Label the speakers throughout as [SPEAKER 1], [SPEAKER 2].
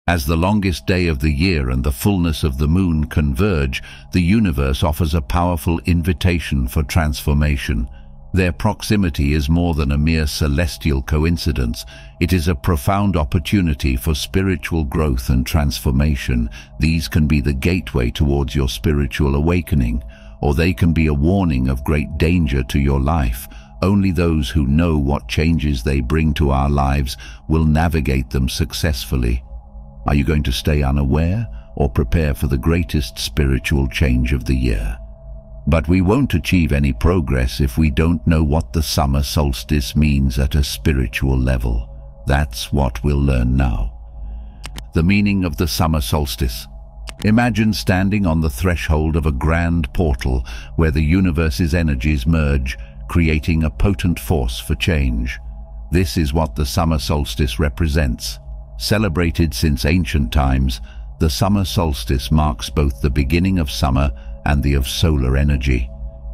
[SPEAKER 1] As the longest day of the year and the fullness of the moon converge, the universe offers a powerful invitation for transformation. Their proximity is more than a mere celestial coincidence. It is a profound opportunity for spiritual growth and transformation. These can be the gateway towards your spiritual awakening, or they can be a warning of great danger to your life. Only those who know what changes they bring to our lives will navigate them successfully. Are you going to stay unaware or prepare for the greatest spiritual change of the year? But we won't achieve any progress if we don't know what the summer solstice means at a spiritual level. That's what we'll learn now. The meaning of the summer solstice. Imagine standing on the threshold of a grand portal where the universe's energies merge, creating a potent force for change. This is what the summer solstice represents. Celebrated since ancient times, the summer solstice marks both the beginning of summer and the of solar energy.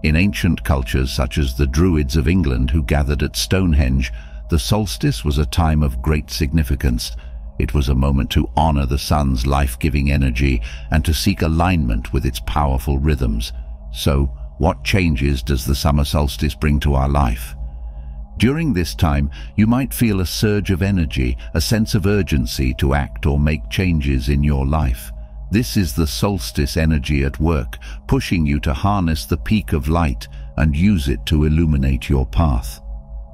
[SPEAKER 1] In ancient cultures such as the Druids of England who gathered at Stonehenge, the solstice was a time of great significance. It was a moment to honor the sun's life-giving energy and to seek alignment with its powerful rhythms. So, what changes does the summer solstice bring to our life? During this time, you might feel a surge of energy, a sense of urgency to act or make changes in your life. This is the solstice energy at work, pushing you to harness the peak of light and use it to illuminate your path.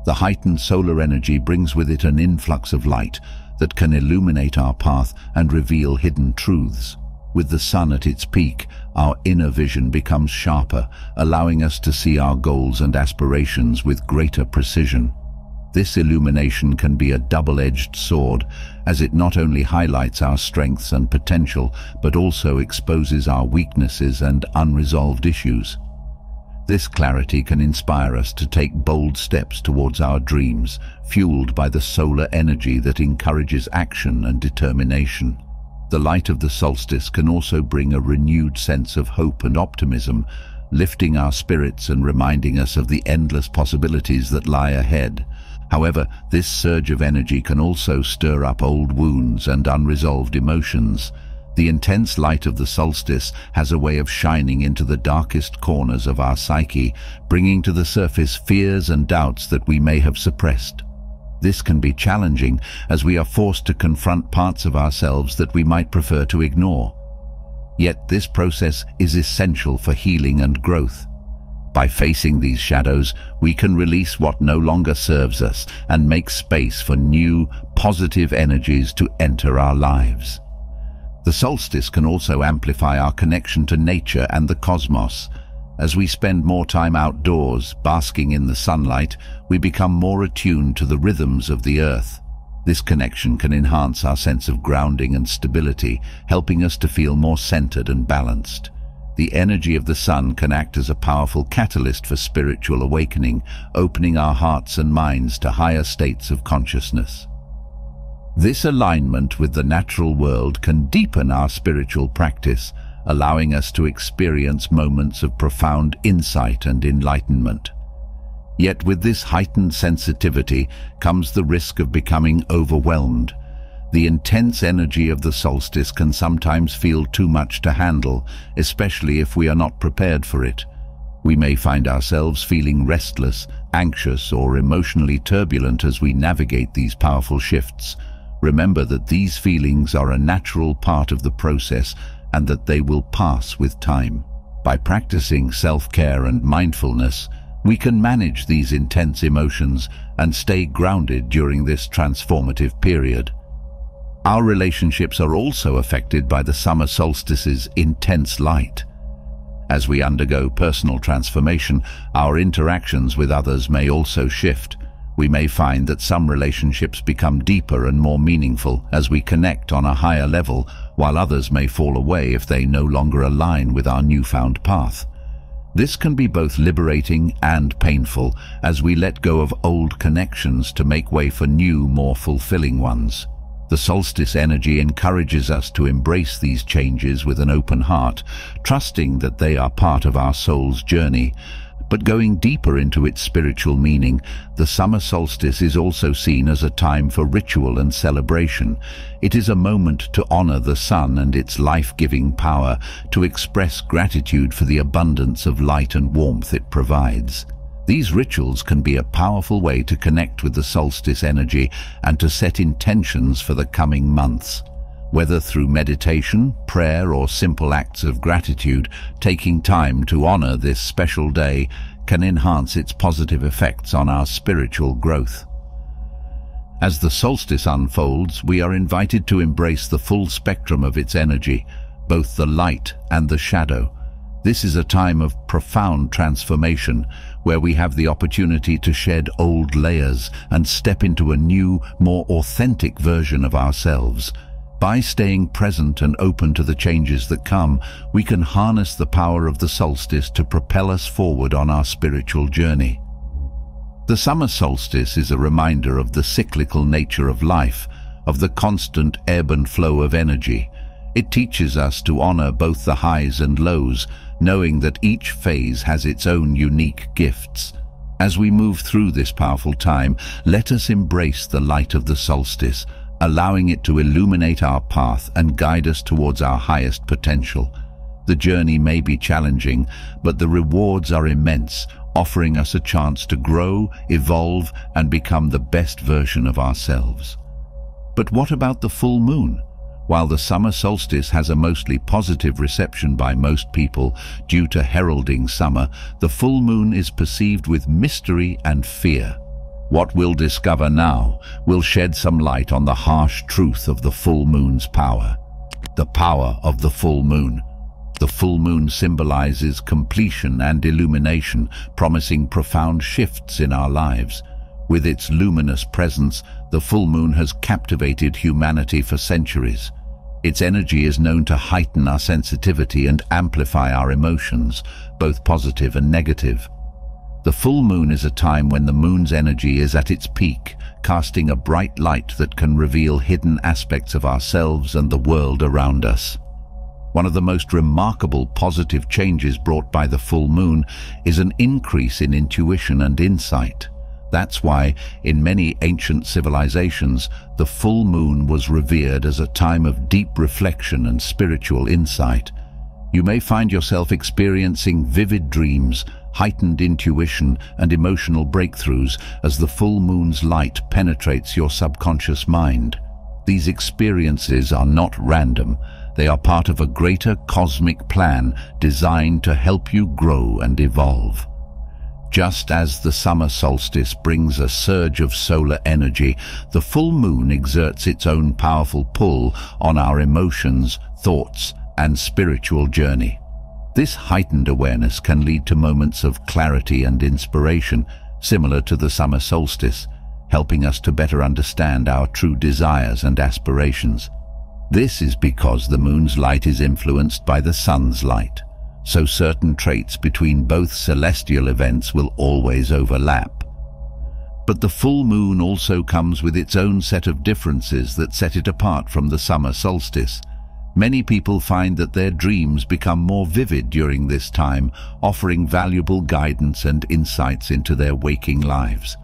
[SPEAKER 1] The heightened solar energy brings with it an influx of light that can illuminate our path and reveal hidden truths. With the sun at its peak, our inner vision becomes sharper, allowing us to see our goals and aspirations with greater precision. This illumination can be a double-edged sword, as it not only highlights our strengths and potential, but also exposes our weaknesses and unresolved issues. This clarity can inspire us to take bold steps towards our dreams, fueled by the solar energy that encourages action and determination. The light of the solstice can also bring a renewed sense of hope and optimism, lifting our spirits and reminding us of the endless possibilities that lie ahead. However, this surge of energy can also stir up old wounds and unresolved emotions. The intense light of the solstice has a way of shining into the darkest corners of our psyche, bringing to the surface fears and doubts that we may have suppressed. This can be challenging, as we are forced to confront parts of ourselves that we might prefer to ignore. Yet this process is essential for healing and growth. By facing these shadows, we can release what no longer serves us and make space for new, positive energies to enter our lives. The solstice can also amplify our connection to nature and the cosmos. As we spend more time outdoors, basking in the sunlight, we become more attuned to the rhythms of the earth. This connection can enhance our sense of grounding and stability, helping us to feel more centered and balanced. The energy of the sun can act as a powerful catalyst for spiritual awakening, opening our hearts and minds to higher states of consciousness. This alignment with the natural world can deepen our spiritual practice, allowing us to experience moments of profound insight and enlightenment. Yet with this heightened sensitivity comes the risk of becoming overwhelmed. The intense energy of the solstice can sometimes feel too much to handle, especially if we are not prepared for it. We may find ourselves feeling restless, anxious, or emotionally turbulent as we navigate these powerful shifts. Remember that these feelings are a natural part of the process and that they will pass with time. By practicing self-care and mindfulness, we can manage these intense emotions and stay grounded during this transformative period. Our relationships are also affected by the summer solstice's intense light. As we undergo personal transformation, our interactions with others may also shift. We may find that some relationships become deeper and more meaningful as we connect on a higher level, while others may fall away if they no longer align with our newfound path. This can be both liberating and painful as we let go of old connections to make way for new, more fulfilling ones. The solstice energy encourages us to embrace these changes with an open heart, trusting that they are part of our soul's journey. But going deeper into its spiritual meaning, the summer solstice is also seen as a time for ritual and celebration. It is a moment to honor the sun and its life-giving power, to express gratitude for the abundance of light and warmth it provides. These rituals can be a powerful way to connect with the solstice energy and to set intentions for the coming months. Whether through meditation, prayer, or simple acts of gratitude, taking time to honor this special day can enhance its positive effects on our spiritual growth. As the solstice unfolds, we are invited to embrace the full spectrum of its energy, both the light and the shadow. This is a time of profound transformation, where we have the opportunity to shed old layers and step into a new, more authentic version of ourselves. By staying present and open to the changes that come, we can harness the power of the solstice to propel us forward on our spiritual journey. The summer solstice is a reminder of the cyclical nature of life, of the constant ebb and flow of energy. It teaches us to honor both the highs and lows, knowing that each phase has its own unique gifts. As we move through this powerful time, let us embrace the light of the solstice, allowing it to illuminate our path and guide us towards our highest potential. The journey may be challenging, but the rewards are immense, offering us a chance to grow, evolve, and become the best version of ourselves. But what about the full moon? While the summer solstice has a mostly positive reception by most people due to heralding summer, the full moon is perceived with mystery and fear. What we'll discover now will shed some light on the harsh truth of the full moon's power. The power of the full moon. The full moon symbolizes completion and illumination, promising profound shifts in our lives. With its luminous presence, the full moon has captivated humanity for centuries. Its energy is known to heighten our sensitivity and amplify our emotions, both positive and negative. The full moon is a time when the moon's energy is at its peak, casting a bright light that can reveal hidden aspects of ourselves and the world around us. One of the most remarkable positive changes brought by the full moon is an increase in intuition and insight. That's why, in many ancient civilizations, the full moon was revered as a time of deep reflection and spiritual insight. You may find yourself experiencing vivid dreams, heightened intuition, and emotional breakthroughs as the full moon's light penetrates your subconscious mind. These experiences are not random. They are part of a greater cosmic plan designed to help you grow and evolve. Just as the summer solstice brings a surge of solar energy, the full moon exerts its own powerful pull on our emotions, thoughts, and spiritual journey. This heightened awareness can lead to moments of clarity and inspiration, similar to the summer solstice, helping us to better understand our true desires and aspirations. This is because the moon's light is influenced by the sun's light, so certain traits between both celestial events will always overlap. But the full moon also comes with its own set of differences that set it apart from the summer solstice. Many people find that their dreams become more vivid during this time, offering valuable guidance and insights into their waking lives.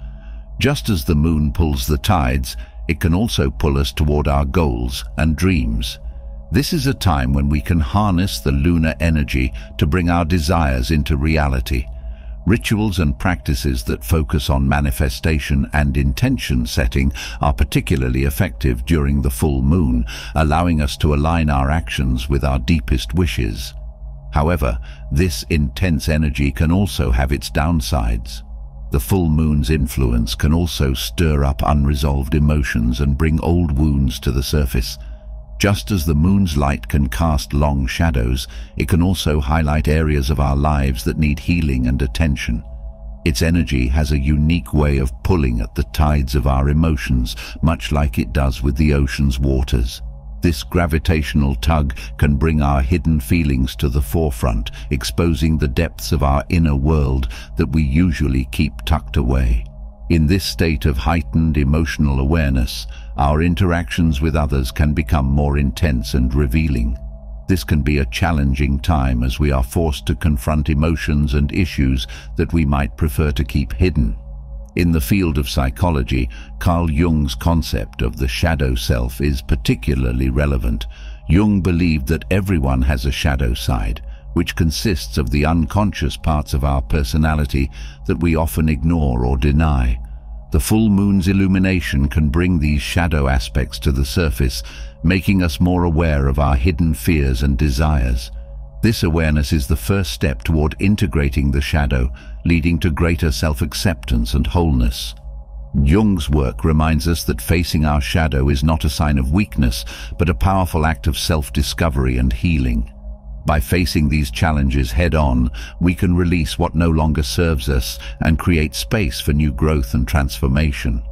[SPEAKER 1] Just as the moon pulls the tides, it can also pull us toward our goals and dreams. This is a time when we can harness the lunar energy to bring our desires into reality. Rituals and practices that focus on manifestation and intention setting are particularly effective during the full moon, allowing us to align our actions with our deepest wishes. However, this intense energy can also have its downsides. The full moon's influence can also stir up unresolved emotions and bring old wounds to the surface. Just as the moon's light can cast long shadows, it can also highlight areas of our lives that need healing and attention. Its energy has a unique way of pulling at the tides of our emotions, much like it does with the ocean's waters. This gravitational tug can bring our hidden feelings to the forefront, exposing the depths of our inner world that we usually keep tucked away. In this state of heightened emotional awareness, our interactions with others can become more intense and revealing. This can be a challenging time as we are forced to confront emotions and issues that we might prefer to keep hidden. In the field of psychology, Carl Jung's concept of the shadow self is particularly relevant. Jung believed that everyone has a shadow side, which consists of the unconscious parts of our personality that we often ignore or deny. The full moon's illumination can bring these shadow aspects to the surface, making us more aware of our hidden fears and desires. This awareness is the first step toward integrating the shadow, leading to greater self-acceptance and wholeness. Jung's work reminds us that facing our shadow is not a sign of weakness, but a powerful act of self-discovery and healing. By facing these challenges head-on, we can release what no longer serves us and create space for new growth and transformation.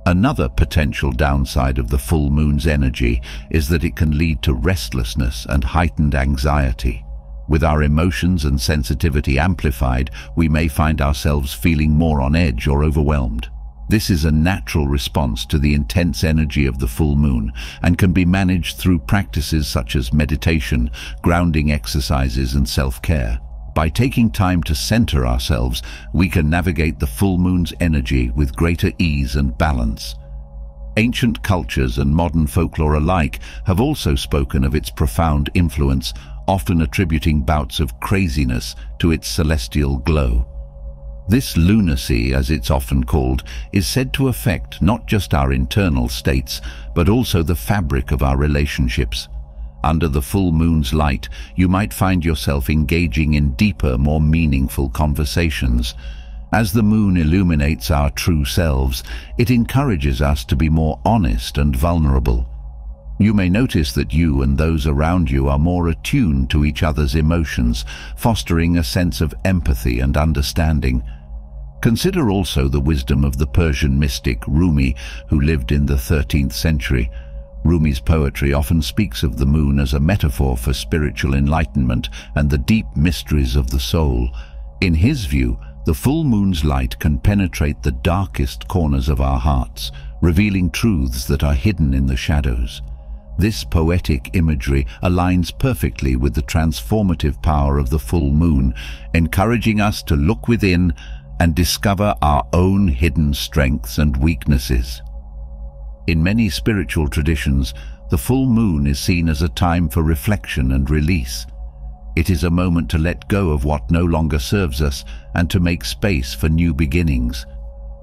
[SPEAKER 1] Another potential downside of the full moon's energy is that it can lead to restlessness and heightened anxiety. With our emotions and sensitivity amplified, we may find ourselves feeling more on edge or overwhelmed. This is a natural response to the intense energy of the full moon and can be managed through practices such as meditation, grounding exercises, and self-care. By taking time to center ourselves, we can navigate the full moon's energy with greater ease and balance. Ancient cultures and modern folklore alike have also spoken of its profound influence, often attributing bouts of craziness to its celestial glow. This lunacy, as it's often called, is said to affect not just our internal states, but also the fabric of our relationships. Under the full moon's light, you might find yourself engaging in deeper, more meaningful conversations. As the moon illuminates our true selves, it encourages us to be more honest and vulnerable. You may notice that you and those around you are more attuned to each other's emotions, fostering a sense of empathy and understanding. Consider also the wisdom of the Persian mystic Rumi, who lived in the 13th century. Rumi's poetry often speaks of the moon as a metaphor for spiritual enlightenment and the deep mysteries of the soul. In his view, the full moon's light can penetrate the darkest corners of our hearts, revealing truths that are hidden in the shadows. This poetic imagery aligns perfectly with the transformative power of the full moon, encouraging us to look within and discover our own hidden strengths and weaknesses. In many spiritual traditions, the full moon is seen as a time for reflection and release. It is a moment to let go of what no longer serves us and to make space for new beginnings.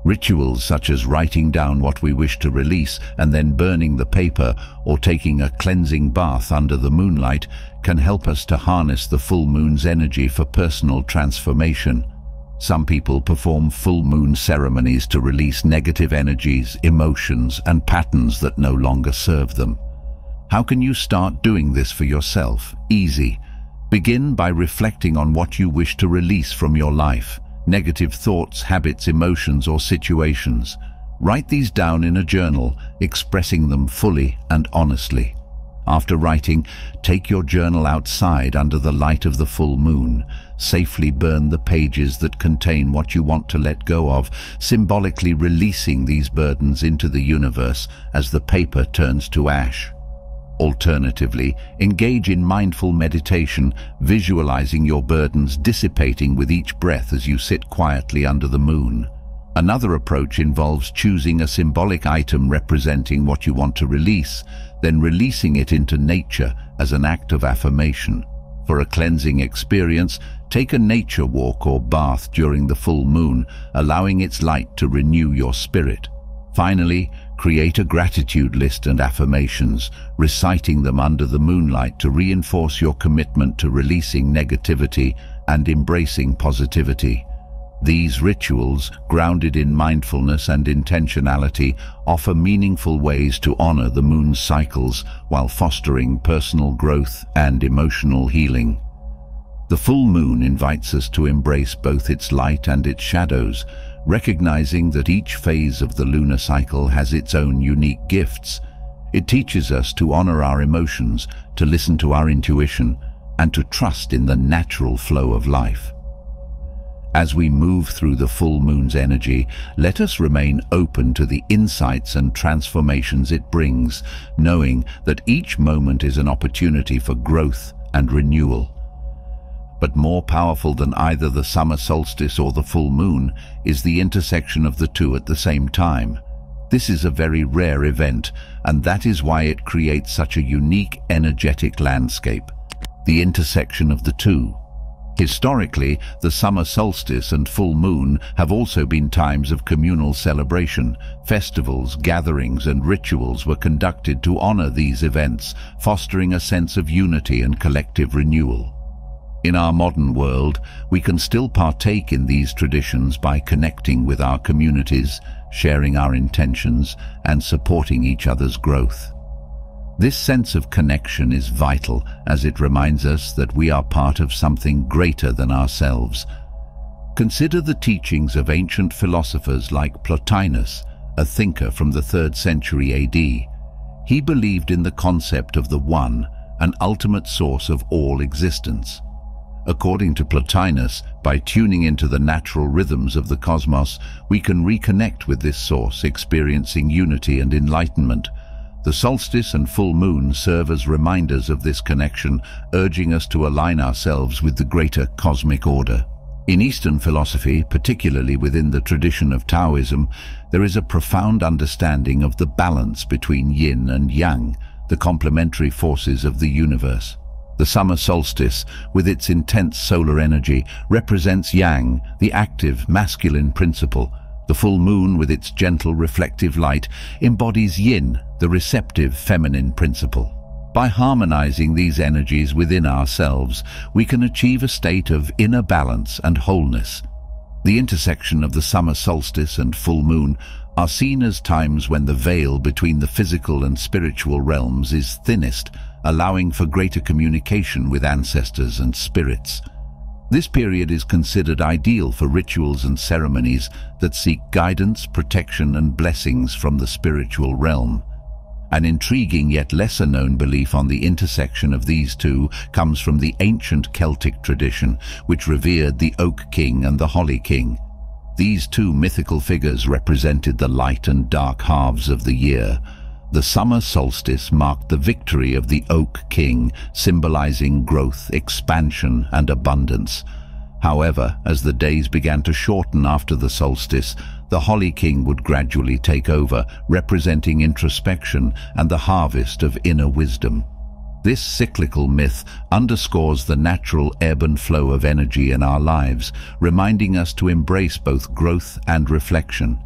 [SPEAKER 1] Rituals such as writing down what we wish to release and then burning the paper, or taking a cleansing bath under the moonlight, can help us to harness the full moon's energy for personal transformation. Some people perform full moon ceremonies to release negative energies, emotions, and patterns that no longer serve them. How can you start doing this for yourself? Easy. Begin by reflecting on what you wish to release from your life. Negative thoughts, habits, emotions, or situations. Write these down in a journal, expressing them fully and honestly. After writing, take your journal outside under the light of the full moon. Safely burn the pages that contain what you want to let go of, symbolically releasing these burdens into the universe as the paper turns to ash. Alternatively, engage in mindful meditation, visualizing your burdens dissipating with each breath as you sit quietly under the moon. Another approach involves choosing a symbolic item representing what you want to release, then releasing it into nature as an act of affirmation. For a cleansing experience, take a nature walk or bath during the full moon, allowing its light to renew your spirit. Finally, create a gratitude list and affirmations, reciting them under the moonlight to reinforce your commitment to releasing negativity and embracing positivity. These rituals, grounded in mindfulness and intentionality, offer meaningful ways to honor the moon's cycles while fostering personal growth and emotional healing. The full moon invites us to embrace both its light and its shadows, recognizing that each phase of the lunar cycle has its own unique gifts. It teaches us to honor our emotions, to listen to our intuition, and to trust in the natural flow of life. As we move through the full moon's energy, let us remain open to the insights and transformations it brings, knowing that each moment is an opportunity for growth and renewal. But more powerful than either the summer solstice or the full moon is the intersection of the two at the same time. This is a very rare event, and that is why it creates such a unique energetic landscape. The intersection of the two. Historically, the summer solstice and full moon have also been times of communal celebration. Festivals, gatherings, and rituals were conducted to honor these events, fostering a sense of unity and collective renewal. In our modern world, we can still partake in these traditions by connecting with our communities, sharing our intentions, and supporting each other's growth. This sense of connection is vital, as it reminds us that we are part of something greater than ourselves. Consider the teachings of ancient philosophers like Plotinus, a thinker from the 3rd century AD. He believed in the concept of the One, an ultimate source of all existence. According to Plotinus, by tuning into the natural rhythms of the cosmos, we can reconnect with this source, experiencing unity and enlightenment. The solstice and full moon serve as reminders of this connection, urging us to align ourselves with the greater cosmic order. In Eastern philosophy, particularly within the tradition of Taoism, there is a profound understanding of the balance between yin and yang, the complementary forces of the universe. The summer solstice, with its intense solar energy, represents yang, the active, masculine principle. The full moon, with its gentle, reflective light, embodies yin, the receptive, feminine principle. By harmonizing these energies within ourselves, we can achieve a state of inner balance and wholeness. The intersection of the summer solstice and full moon are seen as times when the veil between the physical and spiritual realms is thinnest, allowing for greater communication with ancestors and spirits. This period is considered ideal for rituals and ceremonies that seek guidance, protection, and blessings from the spiritual realm. An intriguing yet lesser-known belief on the intersection of these two comes from the ancient Celtic tradition, which revered the Oak King and the Holly King. These two mythical figures represented the light and dark halves of the year. The summer solstice marked the victory of the Oak King, symbolizing growth, expansion, and abundance. However, as the days began to shorten after the solstice, the Holly King would gradually take over, representing introspection and the harvest of inner wisdom. This cyclical myth underscores the natural ebb and flow of energy in our lives, reminding us to embrace both growth and reflection.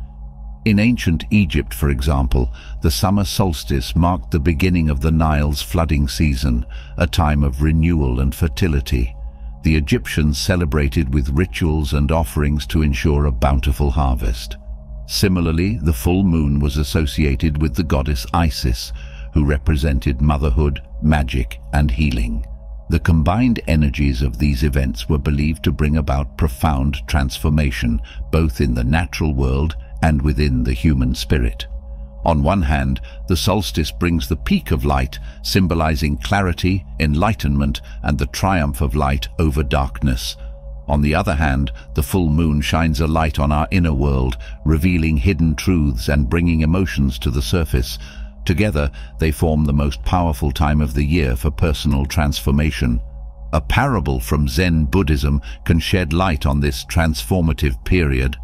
[SPEAKER 1] In ancient Egypt, for example, the summer solstice marked the beginning of the Nile's flooding season, a time of renewal and fertility. The Egyptians celebrated with rituals and offerings to ensure a bountiful harvest. Similarly, the full moon was associated with the goddess Isis, who represented motherhood, magic, and healing. The combined energies of these events were believed to bring about profound transformation, both in the natural world and within the human spirit. On one hand, the solstice brings the peak of light, symbolizing clarity, enlightenment, and the triumph of light over darkness. On the other hand, the full moon shines a light on our inner world, revealing hidden truths and bringing emotions to the surface. Together, they form the most powerful time of the year for personal transformation. A parable from Zen Buddhism can shed light on this transformative period.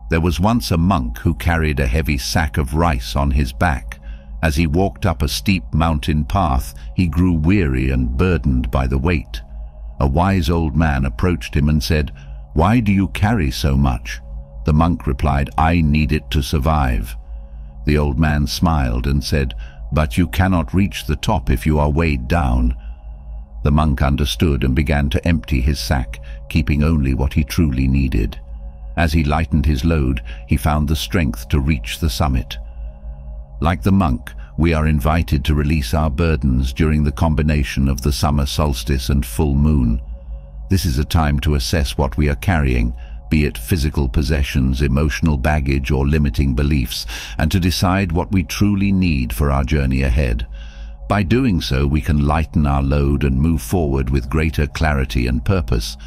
[SPEAKER 1] There was once a monk who carried a heavy sack of rice on his back. As he walked up a steep mountain path, he grew weary and burdened by the weight. A wise old man approached him and said, "Why do you carry so much?" The monk replied, "I need it to survive." The old man smiled and said, "But you cannot reach the top if you are weighed down." The monk understood and began to empty his sack, keeping only what he truly needed. As he lightened his load, he found the strength to reach the summit. Like the monk, we are invited to release our burdens during the combination of the summer solstice and full moon. This is a time to assess what we are carrying, be it physical possessions, emotional baggage, or limiting beliefs, and to decide what we truly need for our journey ahead. By doing so, we can lighten our load and move forward with greater clarity and purpose.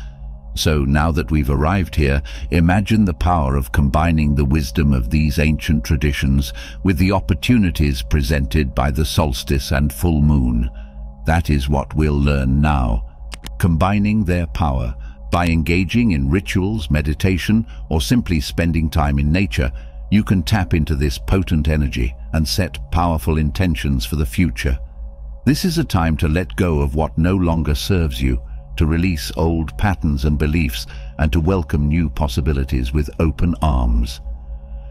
[SPEAKER 1] So now that we've arrived here, imagine the power of combining the wisdom of these ancient traditions with the opportunities presented by the solstice and full moon. That is what we'll learn now. Combining their power by engaging in rituals, meditation, or simply spending time in nature, you can tap into this potent energy and set powerful intentions for the future. This is a time to let go of what no longer serves you, to release old patterns and beliefs, and to welcome new possibilities with open arms.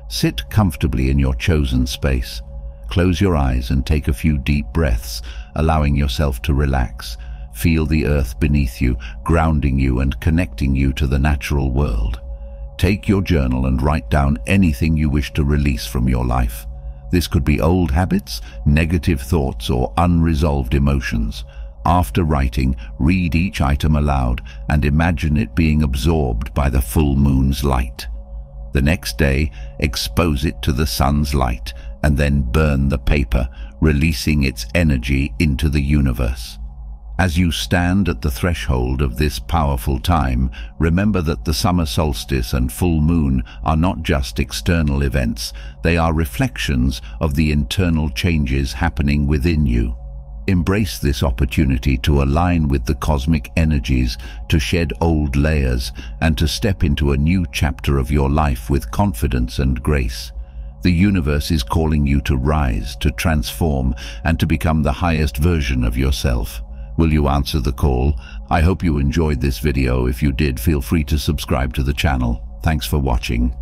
[SPEAKER 1] Sit comfortably in your chosen space. Close your eyes and take a few deep breaths, allowing yourself to relax. Feel the earth beneath you, grounding you and connecting you to the natural world. Take your journal and write down anything you wish to release from your life. This could be old habits, negative thoughts, or unresolved emotions. After writing, read each item aloud and imagine it being absorbed by the full moon's light. The next day, expose it to the sun's light and then burn the paper, releasing its energy into the universe. As you stand at the threshold of this powerful time, remember that the summer solstice and full moon are not just external events, they are reflections of the internal changes happening within you. Embrace this opportunity to align with the cosmic energies, to shed old layers, and to step into a new chapter of your life with confidence and grace. The universe is calling you to rise, to transform, and to become the highest version of yourself. Will you answer the call? I hope you enjoyed this video. If you did, feel free to subscribe to the channel. Thanks for watching.